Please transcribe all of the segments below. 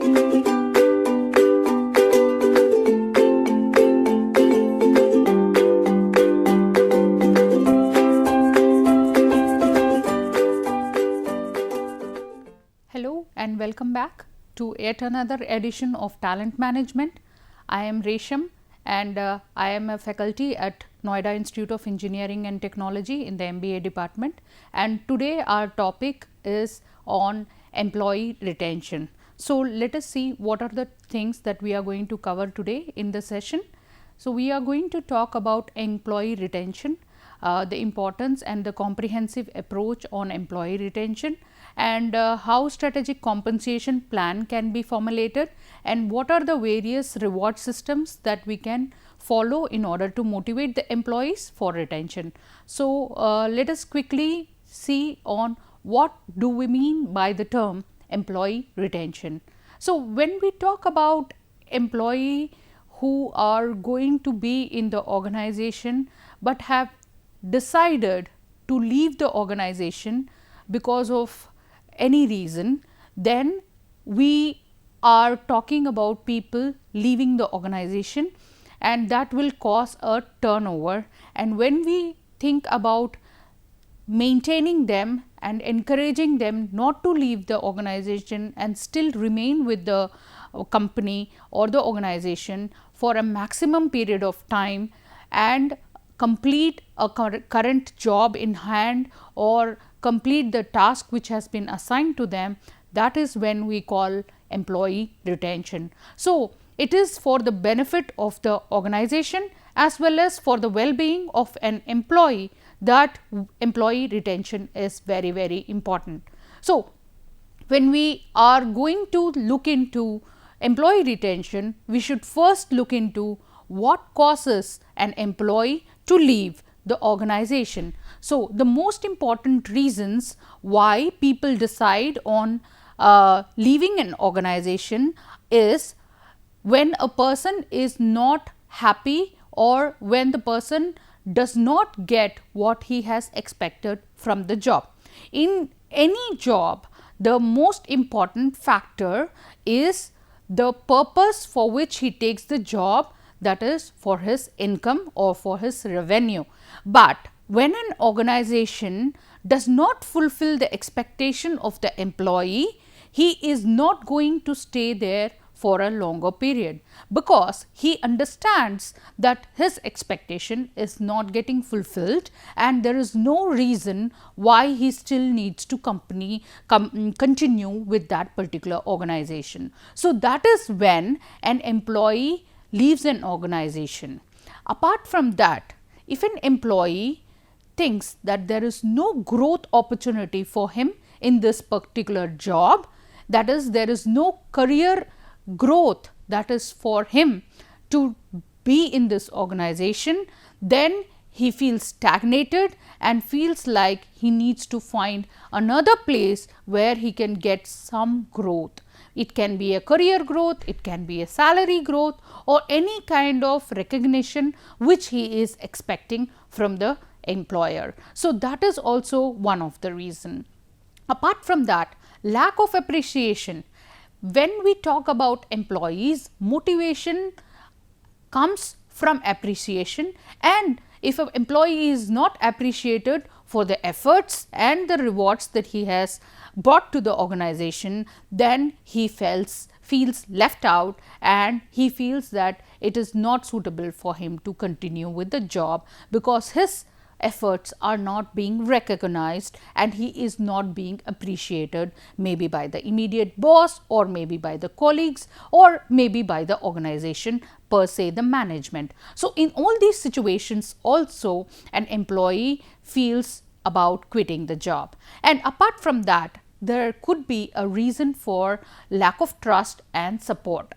Hello and welcome back to yet another edition of Talent Management. I am Resham and I am a faculty at Noida Institute of Engineering and Technology in the MBA department, and today our topic is on employee retention. So, let us see what are the things that we are going to cover today in the session. So, we are going to talk about employee retention, the importance and the comprehensive approach on employee retention, and how strategic compensation plan can be formulated, and what are the various reward systems that we can follow in order to motivate the employees for retention. So, let us quickly see on what do we mean by the term employee retention. So, when we talk about employee who are going to be in the organization, but have decided to leave the organization because of any reason, then we are talking about people leaving the organization, and that will cause a turnover. And when we think about maintaining them and encouraging them not to leave the organization and still remain with the company or the organization for a maximum period of time and complete a current job in hand or complete the task which has been assigned to them, that is when we call employee retention. So, it is for the benefit of the organization as well as for the well-being of an employee that employee retention is very, very important. So, when we are going to look into employee retention, we should first look into what causes an employee to leave the organization. So, the most important reasons why people decide on leaving an organization is when a person is not happy or when the person does not get what he has expected from the job. In any job, the most important factor is the purpose for which he takes the job, that is for his income or for his revenue. But when an organization does not fulfill the expectation of the employee, he is not going to stay there for a longer period, because he understands that his expectation is not getting fulfilled and there is no reason why he still needs to continue with that particular organization. So, that is when an employee leaves an organization. Apart from that, if an employee thinks that there is no growth opportunity for him in this particular job, that is, there is no career growth that is for him to be in this organization, then he feels stagnated and feels like he needs to find another place where he can get some growth. It can be a career growth, it can be a salary growth, or any kind of recognition which he is expecting from the employer. So, that is also one of the reasons. Apart from that, lack of appreciation. When we talk about employees, motivation comes from appreciation, and if an employee is not appreciated for the efforts and the rewards that he has brought to the organization, then he feels left out and he feels that it is not suitable for him to continue with the job, because his efforts are not being recognized and he is not being appreciated, maybe by the immediate boss or maybe by the colleagues or maybe by the organization per se, the management. So, in all these situations also an employee feels about quitting the job. And apart from that, there could be a reason for lack of trust and support.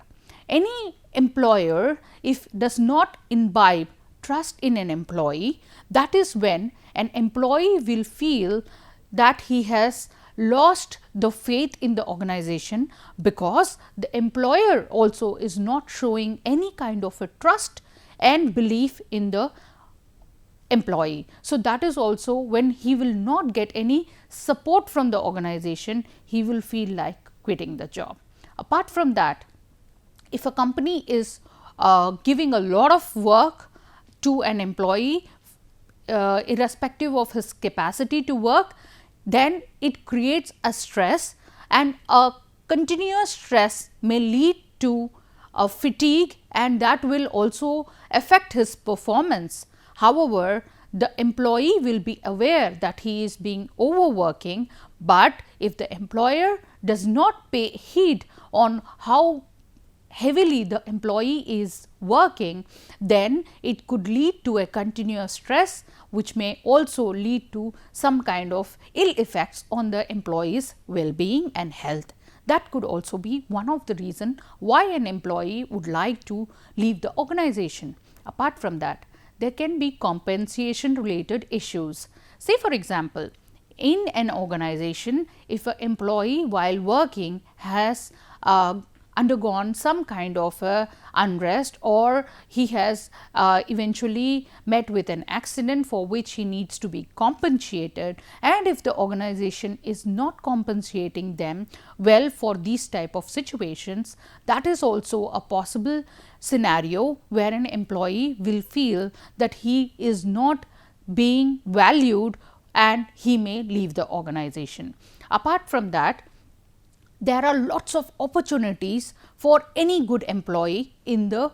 Any employer, if does not imbibe trust in an employee, that is when an employee will feel that he has lost the faith in the organization, because the employer also is not showing any kind of a trust and belief in the employee. So, that is also when he will not get any support from the organization, he will feel like quitting the job. Apart from that, if a company is giving a lot of work to an employee, irrespective of his capacity to work, then it creates a stress, and a continuous stress may lead to a fatigue, and that will also affect his performance. However, the employee will be aware that he is being overworking, but if the employer does not pay heed on how heavily the employee is working, then it could lead to a continuous stress, which may also lead to some kind of ill effects on the employee's well-being and health. That could also be one of the reasons why an employee would like to leave the organization. Apart from that, there can be compensation related issues. Say for example, in an organization, if an employee while working has undergone some kind of unrest, or he has eventually met with an accident for which he needs to be compensated, and if the organization is not compensating them well for these type of situations, that is also a possible scenario where an employee will feel that he is not being valued and he may leave the organization. Apart from that, there are lots of opportunities for any good employee in the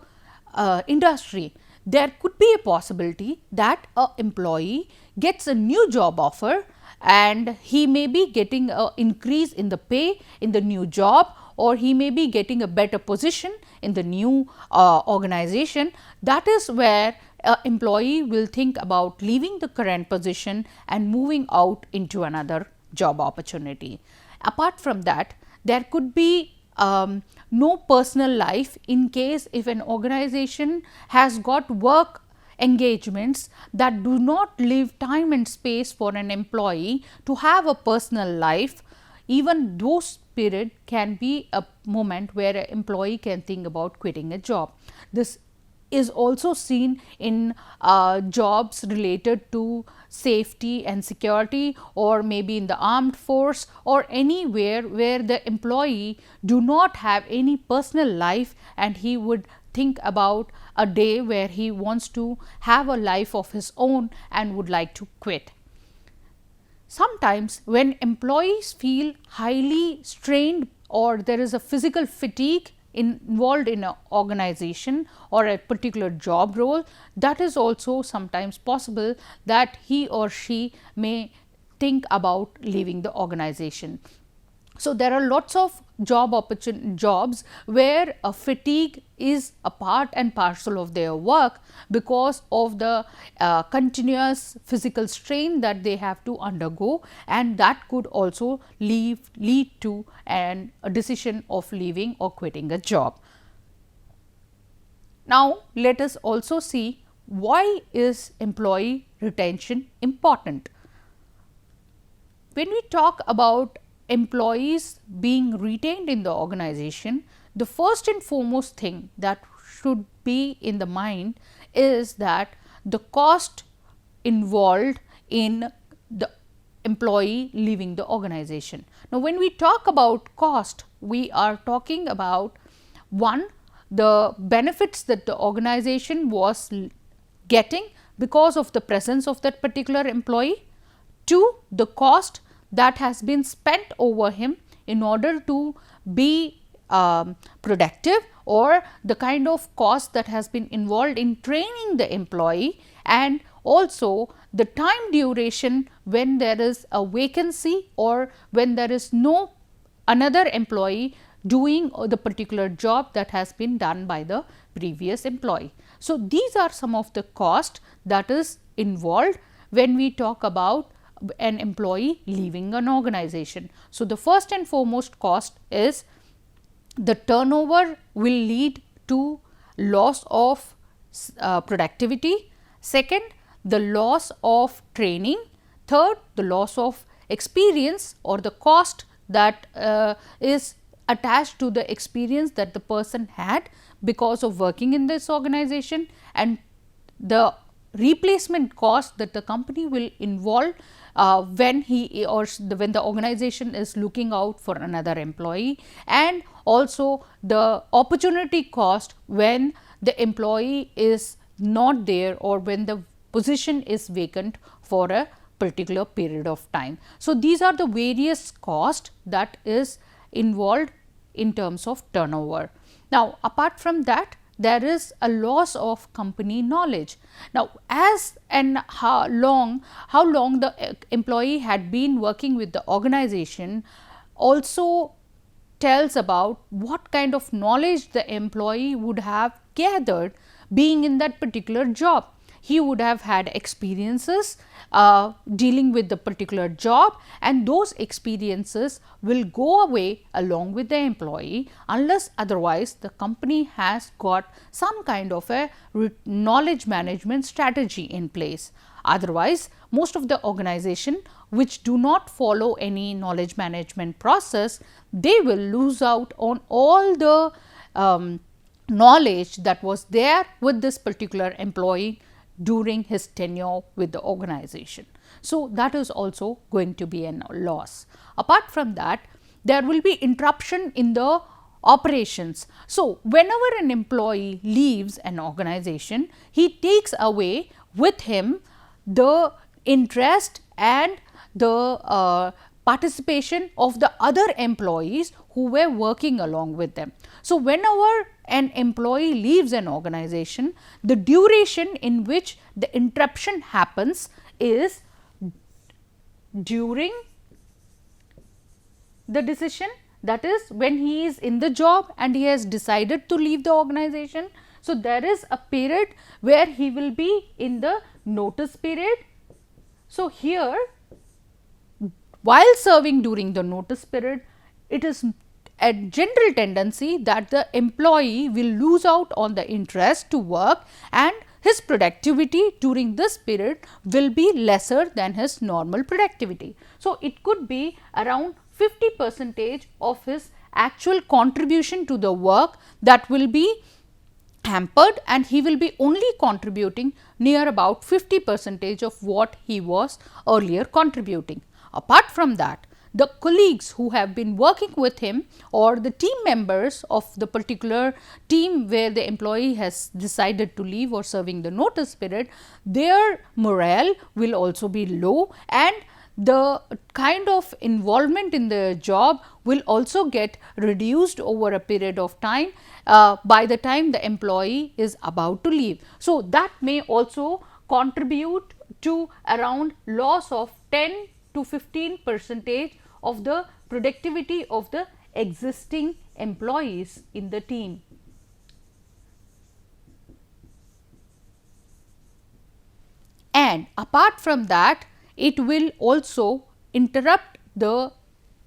industry. There could be a possibility that a employee gets a new job offer and he may be getting an increase in the pay in the new job, or he may be getting a better position in the new organization. That is where an employee will think about leaving the current position and moving out into another job opportunity. Apart from that, there could be no personal life in case if an organization has got work engagements that do not leave time and space for an employee to have a personal life. Even those period can be a moment where an employee can think about quitting a job. This is also seen in jobs related to safety and security, or maybe in the armed force, or anywhere where the employee do not have any personal life and he would think about a day where he wants to have a life of his own and would like to quit. Sometimes when employees feel highly strained or there is a physical fatigue involved in an organization or a particular job role, that is also sometimes possible that he or she may think about leaving the organization. So, there are lots of jobs where a fatigue is a part and parcel of their work because of the continuous physical strain that they have to undergo, and that could also lead to a decision of leaving or quitting a job. Now, let us also see why is employee retention important. When we talk about employees being retained in the organization, the first and foremost thing that should be in the mind is that the cost involved in the employee leaving the organization. Now, when we talk about cost, we are talking about one, the benefits that the organization was getting because of the presence of that particular employee. Two, the cost that has been spent over him in order to be productive, or the kind of cost that has been involved in training the employee, and also the time duration when there is a vacancy or when there is no another employee doing the particular job that has been done by the previous employee. So, these are some of the cost that is involved when we talk about an employee leaving an organization. So, the first and foremost cost is the turnover will lead to loss of productivity. Second, the loss of training. Third, the loss of experience or the cost that is attached to the experience that the person had because of working in this organization, and the replacement cost that the company will involve when he or when the organization is looking out for another employee, and also the opportunity cost when the employee is not there or when the position is vacant for a particular period of time. So, these are the various cost that is involved in terms of turnover. Now, apart from that, there is a loss of company knowledge. Now, as and how long the employee had been working with the organization also tells about what kind of knowledge the employee would have gathered being in that particular job. He would have had experiences dealing with the particular job, and those experiences will go away along with the employee unless otherwise the company has got some kind of a knowledge management strategy in place. Otherwise, most of the organization which do not follow any knowledge management process, they will lose out on all the knowledge that was there with this particular employee during his tenure with the organization. So, that is also going to be a loss. Apart from that, there will be interruption in the operations. So, whenever an employee leaves an organization, he takes away with him the interest and the participation of the other employees who were working along with them. So, whenever an employee leaves an organization, the duration in which the interruption happens is during the decision, that is when he is in the job and he has decided to leave the organization. So, there is a period where he will be in the notice period. So, here while serving during the notice period, it is a general tendency that the employee will lose out on the interest to work, and his productivity during this period will be lesser than his normal productivity. So, it could be around 50% of his actual contribution to the work that will be hampered, and he will be only contributing near about 50% of what he was earlier contributing. Apart from that, the colleagues who have been working with him or the team members of the particular team where the employee has decided to leave or serving the notice period, their morale will also be low, and the kind of involvement in the job will also get reduced over a period of time by the time the employee is about to leave. So, that may also contribute to around loss of 10 to 15% of the productivity of the existing employees in the team. And apart from that, it will also interrupt the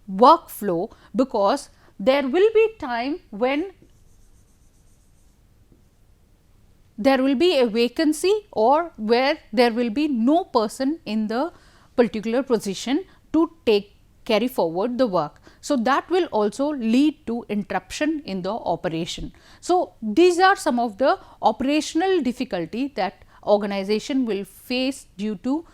workflow, because there will be time when there will be a vacancy or where there will be no person in the particular position to carry forward the work. So, that will also lead to interruption in the operation. So, these are some of the operational difficulty that organization will face due to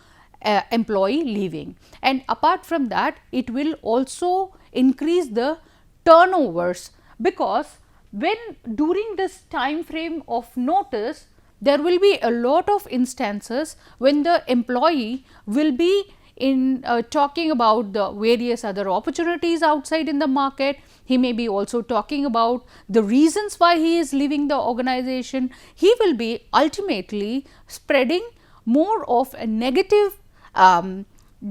employee leaving. And apart from that, it will also increase the turnovers, because when during this time frame of notice, there will be a lot of instances when the employee will be in talking about the various other opportunities outside in the market. He may be also talking about the reasons why he is leaving the organization. He will be ultimately spreading more of a negative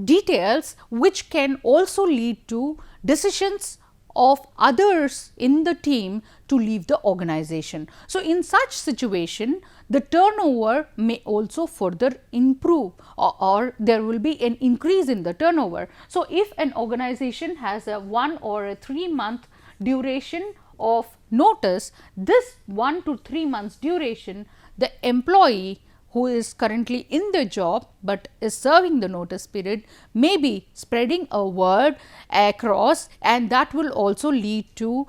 details, which can also lead to decisions of others in the team to leave the organization. So, in such situation, the turnover may also further improve, or there will be an increase in the turnover. So, if an organization has a 1 or a 3 month duration of notice, this 1 to 3 months duration, the employee who is currently in the job, but is serving the notice period, may be spreading a word across, and that will also lead to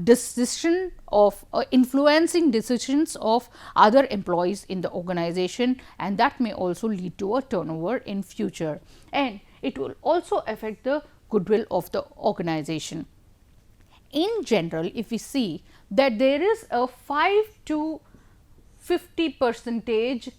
decision of influencing decisions of other employees in the organization, and that may also lead to a turnover in future, and it will also affect the goodwill of the organization. In general, if we see that there is a 5 to 50%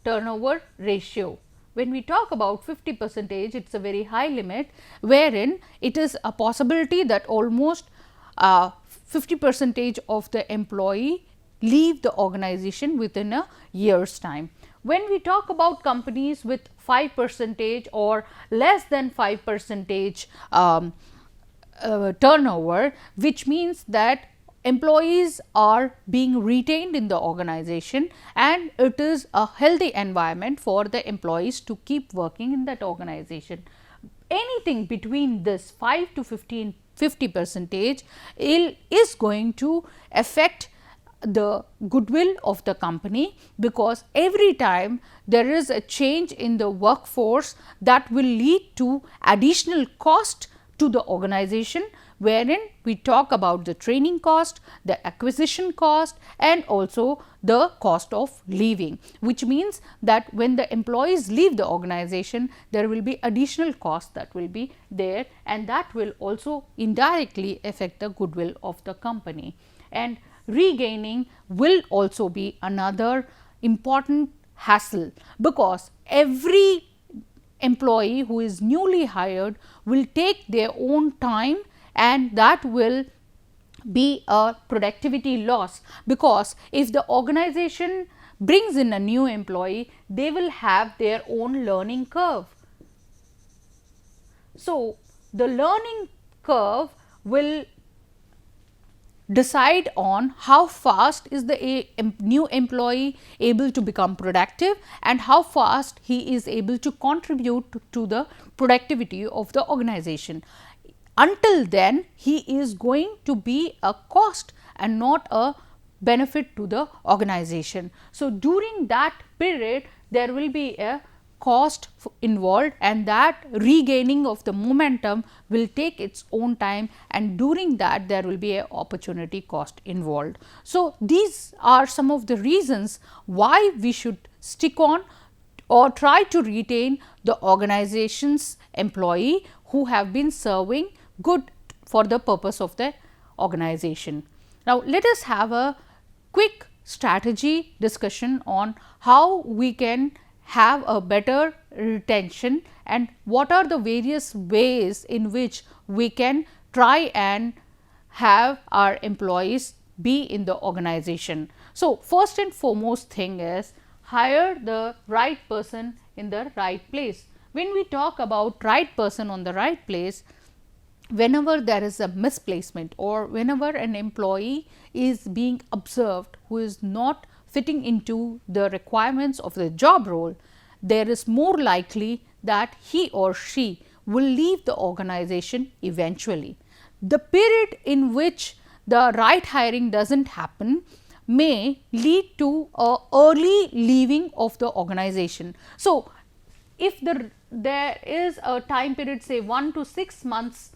turnover ratio. When we talk about 50%, it is a very high limit, wherein it is a possibility that almost 50% of the employee leave the organization within a year's time. When we talk about companies with 5% or less than 5% turnover, which means that employees are being retained in the organization, and it is a healthy environment for the employees to keep working in that organization. Anything between this 5 to 50% is going to affect the goodwill of the company, because every time there is a change in the workforce, that will lead to additional cost to the organization, wherein we talk about the training cost, the acquisition cost, and also the cost of leaving, which means that when the employees leave the organization, there will be additional cost that will be there, and that will also indirectly affect the goodwill of the company. And regaining will also be another important hassle, because every employee who is newly hired will take their own time, and that will be a productivity loss, because if the organization brings in a new employee, they will have their own learning curve. So, the learning curve will decide on how fast is the new employee able to become productive, and how fast he is able to contribute to the productivity of the organization. Until then, he is going to be a cost and not a benefit to the organization. So, during that period, there will be a cost involved, and that regaining of the momentum will take its own time, and during that there will be a opportunity cost involved. So, these are some of the reasons why we should stick on or try to retain the organization's employee who have been serving good for the purpose of the organization. Now, let us have a quick strategy discussion on how we can have a better retention, and what are the various ways in which we can try and have our employees be in the organization. So, first and foremost thing is hire the right person in the right place. When we talk about right person on the right place, whenever there is a misplacement or whenever an employee is being observed who is not fitting into the requirements of the job role, there is more likely that he or she will leave the organization eventually. The period in which the right hiring does not happen may lead to a early leaving of the organization. So, if there is a time period, say 1 to 6 months,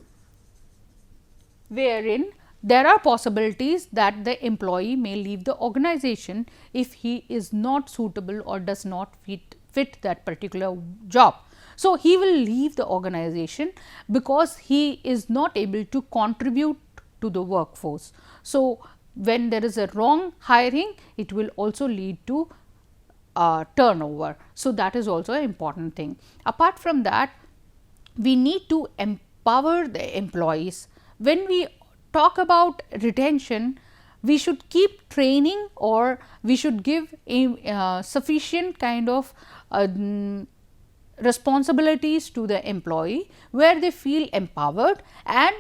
wherein there are possibilities that the employee may leave the organization if he is not suitable or does not fit that particular job. So, he will leave the organization because he is not able to contribute to the workforce. So, when there is a wrong hiring, it will also lead to turnover. So, that is also an important thing. Apart from that, we need to empower the employees. When we talk about retention, we should keep training, or we should give a sufficient kind of responsibilities to the employee where they feel empowered, and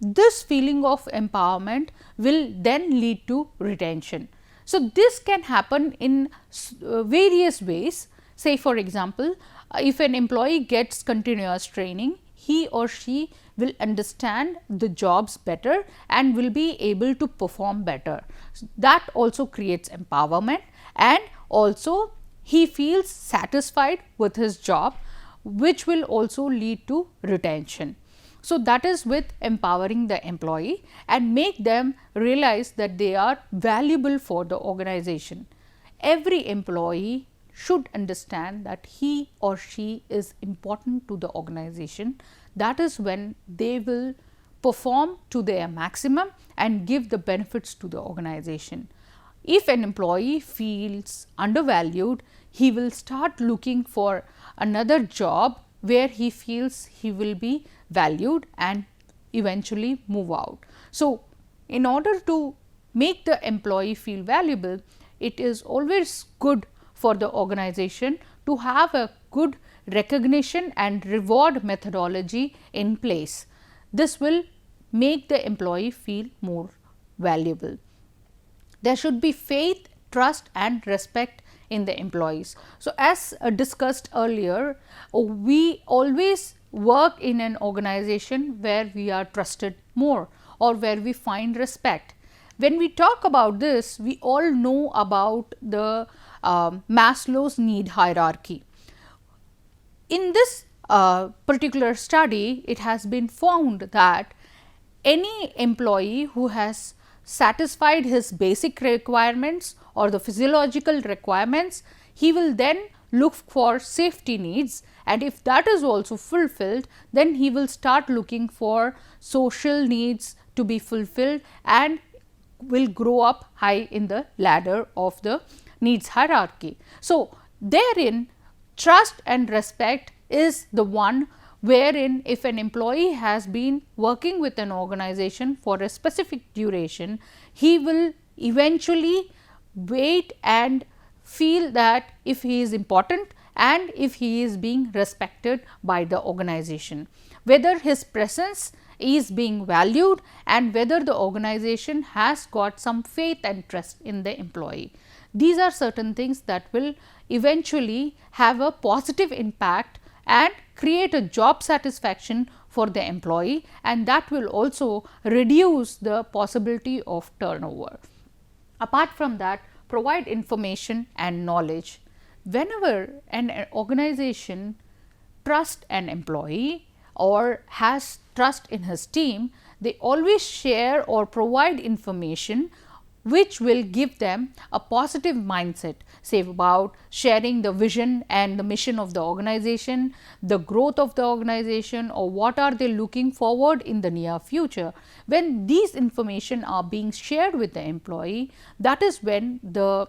this feeling of empowerment will then lead to retention. So, this can happen in various ways. Say for example, if an employee gets continuous training, he or she will understand the jobs better and will be able to perform better. That also creates empowerment, and also he feels satisfied with his job, which will also lead to retention. So, that is with empowering the employee and make them realize that they are valuable for the organization. Every employee should understand that he or she is important to the organization. That is when they will perform to their maximum and give the benefits to the organization. If an employee feels undervalued, he will start looking for another job where he feels he will be valued and eventually move out. So, in order to make the employee feel valuable, it is always good for the organization to have a good recognition and reward methodology in place. This will make the employee feel more valuable. There should be faith, trust and respect in the employees. So, as discussed earlier, we always work in an organization where we are trusted more or where we find respect. When we talk about this, we all know about the Maslow's need hierarchy. In this particular study, it has been found that any employee who has satisfied his basic requirements or the physiological requirements, he will then look for safety needs, and if that is also fulfilled, then he will start looking for social needs to be fulfilled and will grow up high in the ladder of the needs hierarchy. So, therein trust and respect is the one wherein if an employee has been working with an organization for a specific duration, he will eventually wait and feel that if he is important and if he is being respected by the organization, whether his presence is being valued and whether the organization has got some faith and trust in the employee. These are certain things that will eventually have a positive impact and create a job satisfaction for the employee, and that will also reduce the possibility of turnover. Apart from that, provide information and knowledge. Whenever an organization trusts an employee or has trust in his team, they always share or provide information which will give them a positive mindset, say about sharing the vision and the mission of the organization, the growth of the organization, or what are they looking forward in the near future. When these information are being shared with the employee, that is when the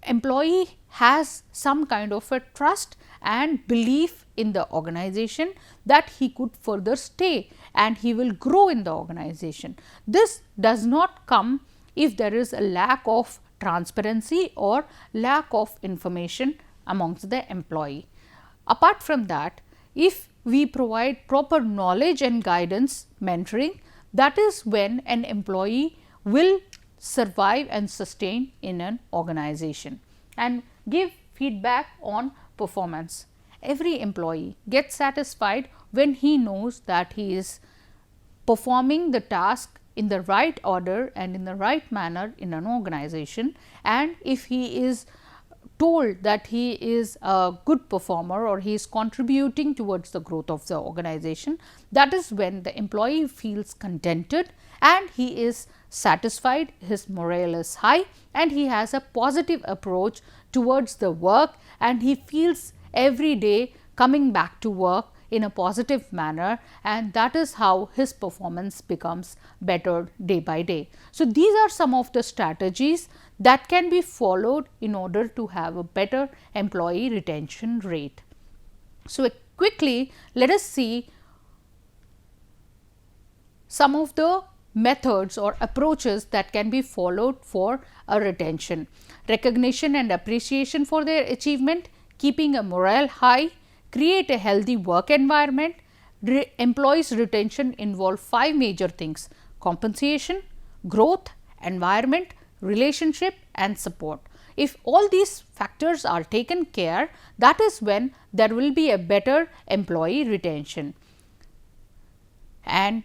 employee has some kind of a trust and belief in the organization that he could further stay and he will grow in the organization. This does not come if there is a lack of transparency or lack of information amongst the employee. Apart from that, if we provide proper knowledge and guidance, mentoring, that is when an employee will survive and sustain in an organization. And give feedback on performance. Every employee gets satisfied when he knows that he is performing the task in the right order and in the right manner in an organization, and if he is told that he is a good performer or he is contributing towards the growth of the organization, that is when the employee feels contented and he is satisfied, his morale is high and he has a positive approach towards the work and he feels every day coming back to work in a positive manner, and that is how his performance becomes better day by day. So, these are some of the strategies that can be followed in order to have a better employee retention rate. So, quickly let us see some of the methods or approaches that can be followed for a retention. Recognition and appreciation for their achievement, keeping a morale high, create a healthy work environment. Employees retention involve 5 major things: compensation, growth, environment, relationship and support. If all these factors are taken care, that is when there will be a better employee retention. And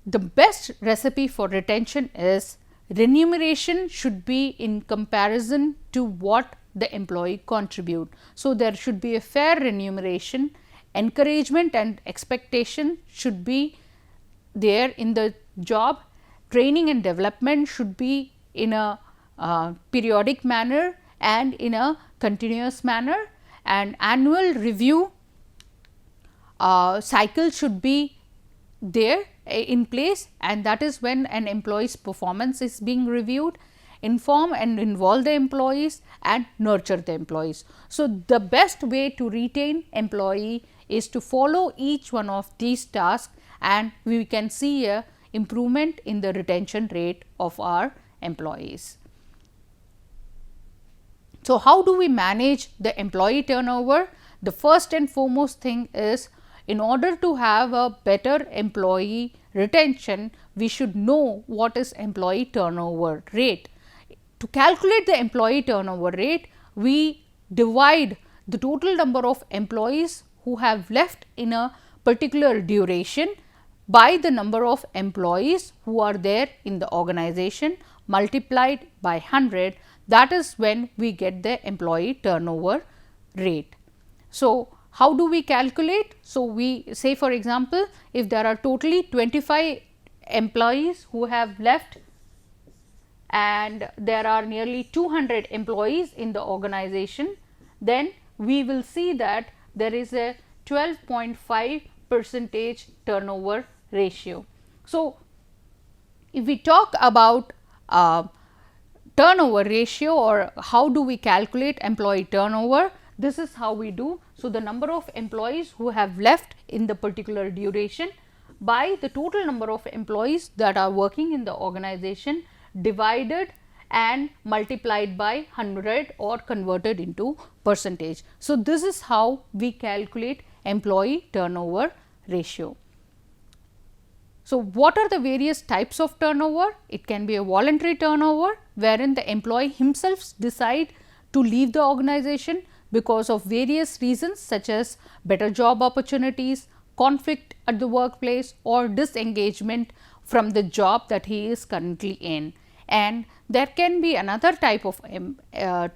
the best recipe for retention is remuneration should be in comparison to what the employee contribute. So, there should be a fair remuneration, encouragement and expectation should be there in the job, training and development should be in a periodic manner and in a continuous manner, and annual review cycle should be there in place, and that is when an employee's performance is being reviewed. Inform and involve the employees and nurture the employees. So, the best way to retain employee is to follow each one of these tasks, and we can see a improvement in the retention rate of our employees. So, how do we manage the employee turnover? The first and foremost thing is, in order to have a better employee retention, we should know what is employee turnover rate. To calculate the employee turnover rate, we divide the total number of employees who have left in a particular duration by the number of employees who are there in the organization multiplied by 100. That is when we get the employee turnover rate. So, how do we calculate? So, we say for example, if there are totally 25 employees who have left and there are nearly 200 employees in the organization, then we will see that there is a 12.5% turnover ratio. So, if we talk about turnover ratio, or how do we calculate employee turnover, this is how we do. So, the number of employees who have left in the particular duration by the total number of employees that are working in the organization divided and multiplied by 100 or converted into percentage. So, this is how we calculate employee turnover ratio. So, what are the various types of turnover? It can be a voluntary turnover, wherein the employee himself decide to leave the organization because of various reasons such as better job opportunities, conflict at the workplace, or disengagement from the job that he is currently in. And there can be another type of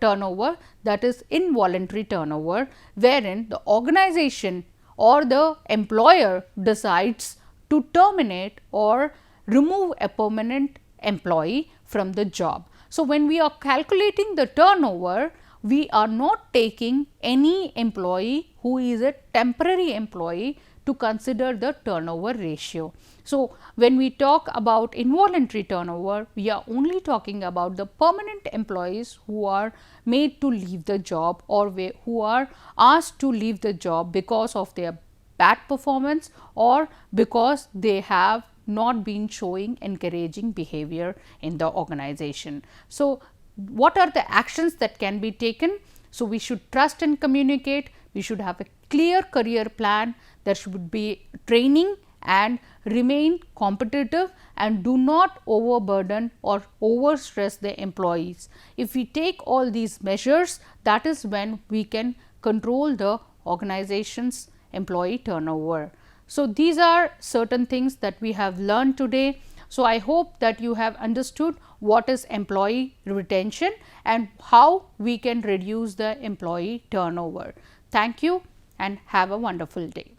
turnover, that is involuntary turnover, wherein the organization or the employer decides to terminate or remove a permanent employee from the job. So, when we are calculating the turnover, we are not taking any employee who is a temporary employee to consider the turnover ratio. So, when we talk about involuntary turnover, we are only talking about the permanent employees who are made to leave the job or who are asked to leave the job because of their bad performance or because they have not been showing encouraging behavior in the organization. So, what are the actions that can be taken? So, we should trust and communicate, we should have a clear career plan, there should be training and remain competitive, and do not overburden or overstress the employees. If we take all these measures, that is when we can control the organization's employee turnover. So, these are certain things that we have learned today. So, I hope that you have understood what is employee retention and how we can reduce the employee turnover. Thank you and have a wonderful day.